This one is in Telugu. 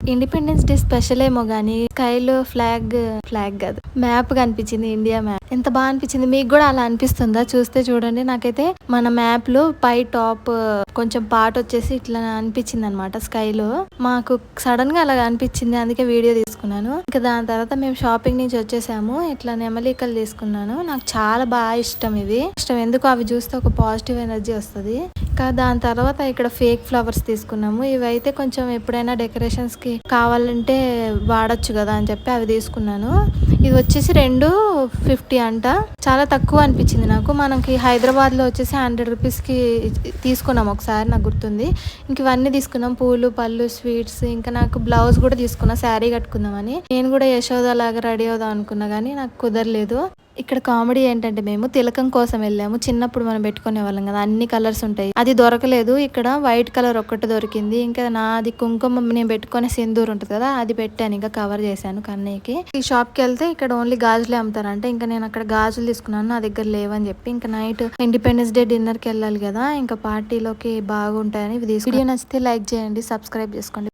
ఇండిపెండెన్స్ డే స్పెషల్ ఏమో గానీ స్కైలో ఫ్లాగ్ కాదు, మ్యాప్ కనిపించింది, ఇండియా మ్యాప్. ఎంత బాగా అనిపించింది. మీకు కూడా అలా అనిపిస్తుందా? చూస్తే చూడండి. నాకైతే మన మ్యాప్ లో పై టాప్ కొంచెం పార్ట్ వచ్చేసి ఇట్లా అనిపించింది అనమాట స్కైలో. మాకు సడన్ గా అలా అనిపించింది, అందుకే వీడియో తీసుకున్నాను. ఇంకా దాని తర్వాత మేము షాపింగ్ నుంచి వచ్చేసాము. ఇట్లా నెమలికలు తీసుకున్నాను. నాకు చాలా బాగా ఇష్టం ఇవి. ఎందుకు అవి చూస్తే ఒక పాజిటివ్ ఎనర్జీ వస్తుంది. ఇంకా దాని తర్వాత ఇక్కడ ఫేక్ ఫ్లవర్స్ తీసుకున్నాము. ఇవైతే కొంచెం ఎప్పుడైనా డెకరేషన్స్ కి కావాలంటే వాడచ్చు కదా అని చెప్పి అవి తీసుకున్నాను. ఇది వచ్చేసి 250 అంట. చాలా తక్కువ అనిపించింది నాకు. మనకి హైదరాబాద్ లో వచ్చేసి 100 రూపీస్ కి తీసుకున్నాం ఒకసారి, నాకు గుర్తుంది. ఇంక ఇవన్నీ తీసుకున్నాం, పూలు పళ్ళు స్వీట్స్. ఇంకా నాకు బ్లౌజ్ కూడా తీసుకున్నా శారీ కట్టుకుందామని. నేను కూడా యశోద లాగా రెడీ అవుదాం అనుకున్నా కానీ నాకు కుదరలేదు. ఇక్కడ కామెడీ ఏంటంటే మేము తిలకం కోసం వెళ్ళాము. చిన్నప్పుడు మనం పెట్టుకునే వాళ్ళం కదా, అన్ని కలర్స్ ఉంటాయి. అది దొరకలేదు. ఇక్కడ వైట్ కలర్ ఒక్కటి దొరికింది. ఇంకా నాది కుంకుమ నేను పెట్టుకునే సింధూర్ ఉంటుంది కదా, అది పెట్టాను. ఇంకా కవర్ చేశాను కన్నయ్యకి. ఈ షాప్ కి వెళ్తే ఇక్కడ ఓన్లీ గాజులే అమ్ముతారంటే ఇంకా నేను అక్కడ గాజులు తీసుకున్నాను. నా దగ్గర లేవని చెప్పి ఇంకా నైట్ ఇండిపెండెన్స్ డే డిన్నర్ కి వెళ్ళాలి కదా, ఇంకా పార్టీలోకి బాగుంటాయని ఇవి తీసుకున్నాను. వీడియో నచ్చితే లైక్ చేయండి, సబ్స్క్రైబ్ చేసుకోండి.